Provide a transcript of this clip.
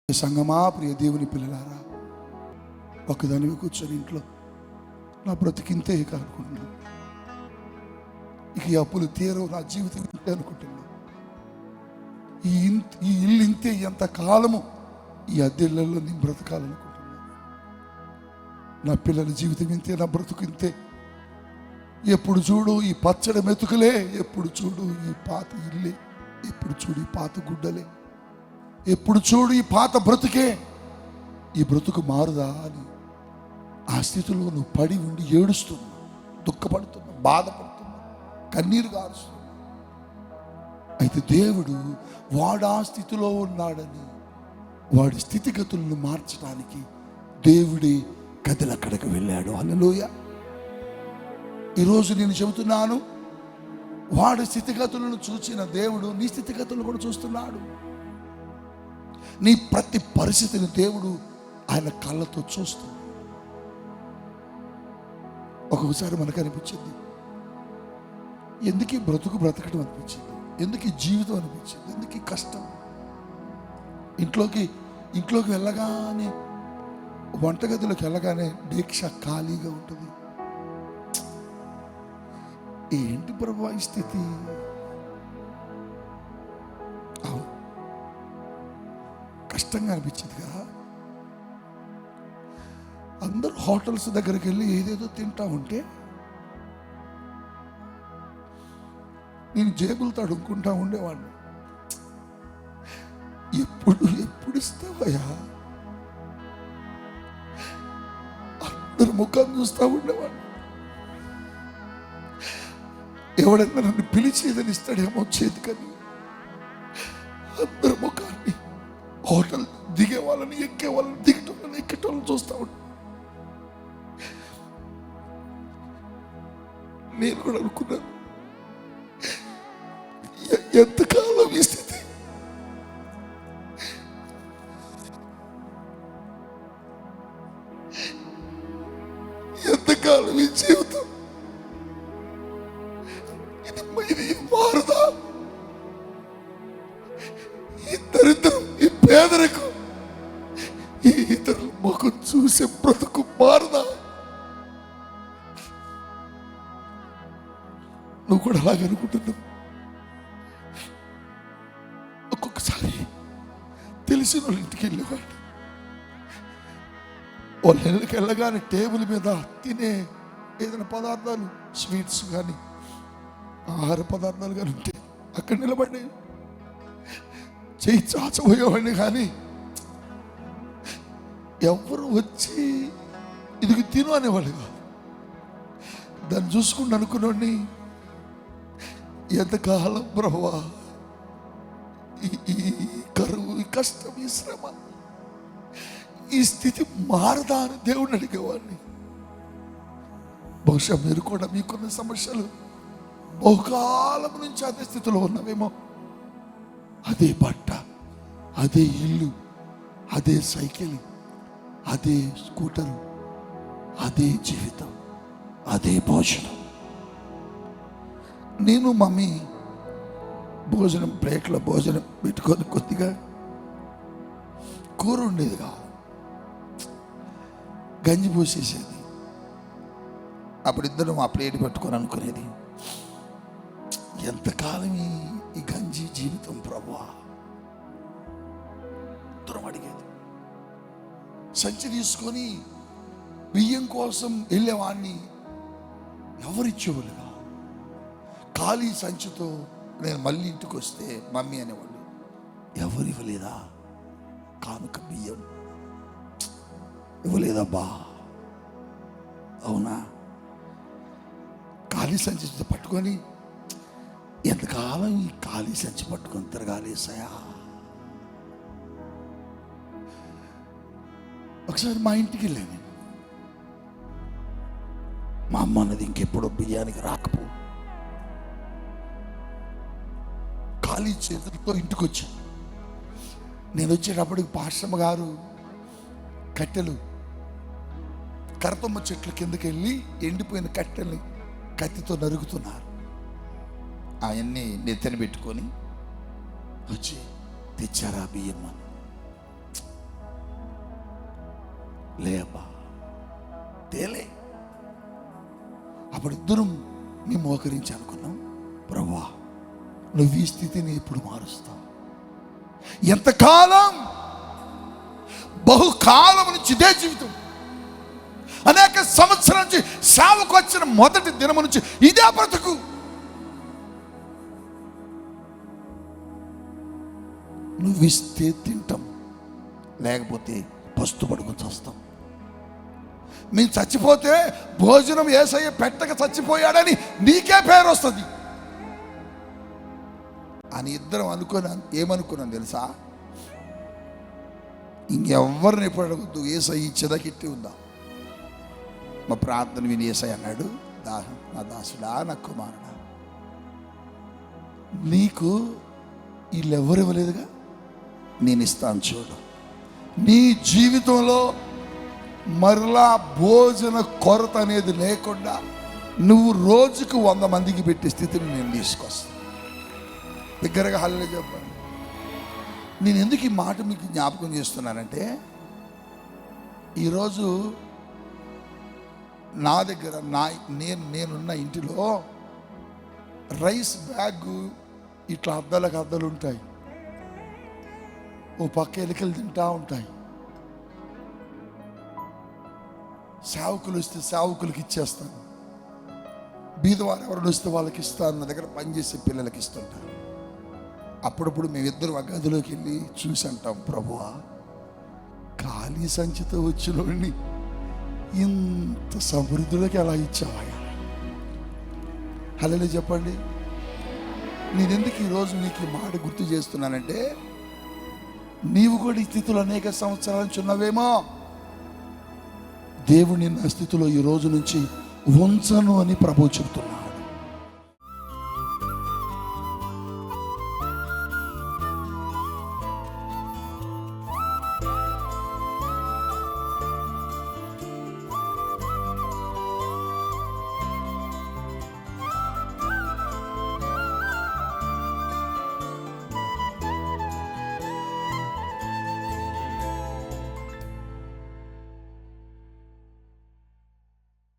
సంగమా, ప్రియ దేవుని పిల్లలారా, ఒకదానివి కూర్చొని ఇంట్లో నా బ్రతికింతే ఇక అనుకుంటున్నాను. ఇక ఈ అప్పులు తీరవు, నా జీవితం ఇంతే అనుకుంటున్నాను. ఈ ఇల్లు ఇంతే, ఎంత కాలము ఈ అద్దెళ్ళలో నేను బ్రతకాలనుకుంటున్నాను. నా పిల్లల జీవితం ఇంతే, నా బ్రతుకు ఇంతే. ఎప్పుడు చూడు ఈ పచ్చడి మెతుకులే, ఎప్పుడు చూడు ఈ పాత ఇల్లే, ఎప్పుడు చూడు ఈ పాత గుడ్డలే, ఎప్పుడు చూడు ఈ పాత బ్రతుకే. ఈ బ్రతుకు మారుదా అని ఆ స్థితిలో నువ్వు పడి ఉండి ఏడుస్తున్నా, దుఃఖపడుతున్నా, బాధపడుతున్నా, కన్నీరు గారుస్తున్నా. అయితే దేవుడు వాడు ఆ స్థితిలో ఉన్నాడని వాడి స్థితిగతులను మార్చడానికి దేవుడి గదిలక్కడికి వెళ్ళాడు. హల్లెలూయా. ఈరోజు నేను చెబుతున్నాను, వాడి స్థితిగతులను చూసిన దేవుడు నీ స్థితిగతులను కూడా చూస్తున్నాడు. నీ ప్రతి పరిస్థితిని దేవుడు ఆయన కళ్ళతో చూస్తాడు. ఒక్కొక్కసారి మనకు అనిపించింది, ఎందుకు ఈ బ్రతుకు బ్రతకడం అనిపించింది, ఎందుకు ఈ జీవితం అనిపించింది, ఎందుకు ఈ కష్టం. ఇంట్లోకి వెళ్ళగానే, వంటగదిలోకి వెళ్ళగానే దీక్ష ఖాళీగా ఉంటుంది. ఏంటి ప్రభు ఈ స్థితి? కష్టంగా అనిపించింది కదా. అందరూ హోటల్స్ దగ్గరికి వెళ్ళి ఏదేదో తింటా ఉంటే నేను జేబులతో అడుక్కుంటా ఉండేవాడిని. ఎప్పుడు ఇస్తావయ్యా? అందరు ముఖం చూస్తూ ఉండేవాడిని. ఎవడన్నా నన్ను పిలిచేదని ఇస్తాడేమో చేతికని అందరు ముఖాన్ని, హోటల్ దిగే వాళ్ళని, ఎక్కే వాళ్ళని, దిగటోళ్ళని, ఎక్కేటోళ్ళని చూస్తూ ఉంటా. నేను కూడా అనుకున్నాను, ఎంతకాలం ఈ స్థితి? ఎంతకాలం ఈ జీవితం? ఇది మారుదా? ఈ దరిద్రం, ఈ పేదరికం, ఈ ఇతరుల ముఖం చూసే బ్రతుకు మారుదా? నువ్వు కూడా అలాగే అనుకుంటున్నావు. ఒక్కొక్కసారి తెలిసిన వాళ్ళ ఇంటికి వెళ్ళేవాడు, వాళ్ళ ఇళ్ళకి వెళ్ళగానే టేబుల్ మీద తినే ఏదైనా పదార్థాలు, స్వీట్స్ కానీ ఆహార పదార్థాలు కానీ ఉంటే అక్కడ నిలబడి చేయి చాచబోయేవాడిని. కానీ ఎవరు వచ్చి ఇది తిను అనేవాళ్ళు కాదు. దాన్ని చూసుకుంటూ అనుకున్నోడిని, ఎంతకాలం ప్రభువా ఈ కరువు, ఈ కష్టం, ఈ శ్రమ, ఈ స్థితి మారదా అని దేవుడిని అడిగేవాడిని. బహుశా మీరు కూడా మీకున్న సమస్యలు బహుకాలం నుంచి అదే స్థితిలో ఉన్నవేమో. అదే బట్ట, అదే ఇల్లు, అదే సైకిల్, అదే స్కూటర్, అదే జీవితం, అదే భోజనం. నేను మమ్మీ భోజనం ప్లేట్లో భోజనం పెట్టుకొని కొద్దిగా కూర ఉండేది కాదు, గంజి పోసేసేది. అప్పుడు ఇద్దరం ఆ ప్లేట్ పెట్టుకొని అనుకునేది, ఎంతకాలం ఈ గంజి జీవితం ప్రభువా? దూరం అడిగేది. సంచి తీసుకొని బియ్యం కోసం వెళ్ళేవాడిని, ఎవరిచ్చేవాళ్ళు కాదు. ఖాళీ సంచితో నేను మళ్ళీ ఇంటికి వస్తే మమ్మీ అనేవాళ్ళు, ఎవరు ఇవ్వలేదా కానుక బియ్యం? ఇవ్వలేదబ్బా. అవునా? ఖాళీ సంచితో పట్టుకొని ఎంతకాలం ఈ ఖాళీ సంచి పట్టుకొని తిరగాలేసాయా? ఒకసారి మా ఇంటికి వెళ్ళాను. మా అమ్మ అన్నది, ఇంకెప్పుడో బియ్యానికి రాకపో. ఖాళీ చేతులతో ఇంటికి వచ్చాను. నేను వచ్చేటప్పటికి పాశ్రమ గారు కట్టెలు, కరతమ్మ చెట్ల కిందకి వెళ్ళి ఎండిపోయిన కట్టెల్ని కత్తితో నరుగుతున్నారు. అవన్నీ నెత్తని పెట్టుకొని వచ్చి, తెచ్చారా బియ్యం? లేపా తేలే. అప్పుడు ఇద్దరం మేము మోకరించి అనుకున్నాం, ప్రభువా నువ్వు ఈ స్థితిని ఎప్పుడు మారుస్తావు? ఎంతకాలం? బహుకాలం నుంచి ఇదే జీవితం, అనేక సంవత్సరాల నుంచి సేవకు వచ్చిన మొదటి దినం నుంచి ఇదే బ్రతుకు. నువ్వు ఇస్తే తింటాం, లేకపోతే పస్తు పడుకొని చస్తాం. మేము చచ్చిపోతే భోజనం యేసయ్య పెట్టక చచ్చిపోయాడని నీకే పేరు వస్తుంది అని ఇద్దరం అనుకున్నాను. ఏమనుకున్నాను తెలుసా? ఇంకెవ్వరిని ఎప్పుడు అడగద్దు, యేసయ్య చెదకిట్టి ఉందా. మా ప్రార్థన విని యేసయ్య అన్నాడు, నా దాసుడా, నా కుమారుడా, నీకు వీళ్ళెవ్వరు ఇవ్వలేదుగా, నేను ఇస్తాను చూడు. నీ జీవితంలో మరలా భోజన కొరత అనేది లేకుండా నువ్వు రోజుకు 100 మందికి పెట్టే స్థితిని నేను తీసుకొస్తాను. దగ్గరగా హల్లెలూయా చెప్పండి. నేను ఎందుకు ఈ మాట మీకు జ్ఞాపకం చేస్తున్నానంటే, ఈరోజు నా దగ్గర నేనున్న ఇంటిలో రైస్ బ్యాగ్ ఇట్లా అద్దలకు అద్దలు ఉంటాయి. ఓ పక్క ఎలుకలు తింటా ఉంటాయి. సేవకులు వస్తే సేవకులకి ఇచ్చేస్తాను, బీదవారు ఎవరు వస్తే వాళ్ళకి ఇస్తాను, నా దగ్గర పనిచేసే పిల్లలకి ఇస్తుంటాను. అప్పుడప్పుడు మేమిద్దరు ఆ గదిలోకి వెళ్ళి చూసి అంటాం, ప్రభువా ఖాళీ సంచితో వచ్చినోడిని ఇంత సమృద్ధిలోకి ఎలా ఇచ్చావా? హల్లెలూయా చెప్పండి. నేను ఎందుకు ఈరోజు మీకు ఈ మాట గుర్తు చేస్తున్నానంటే, నీవు కూడా ఈ స్థితిలో అనేక సంవత్సరాల నుంచి ఉన్నవేమో. దేవుడు నిన్న స్థితిలో ఈ రోజు నుంచి ఉంచను అని ప్రభువు చెప్తున్నాడు.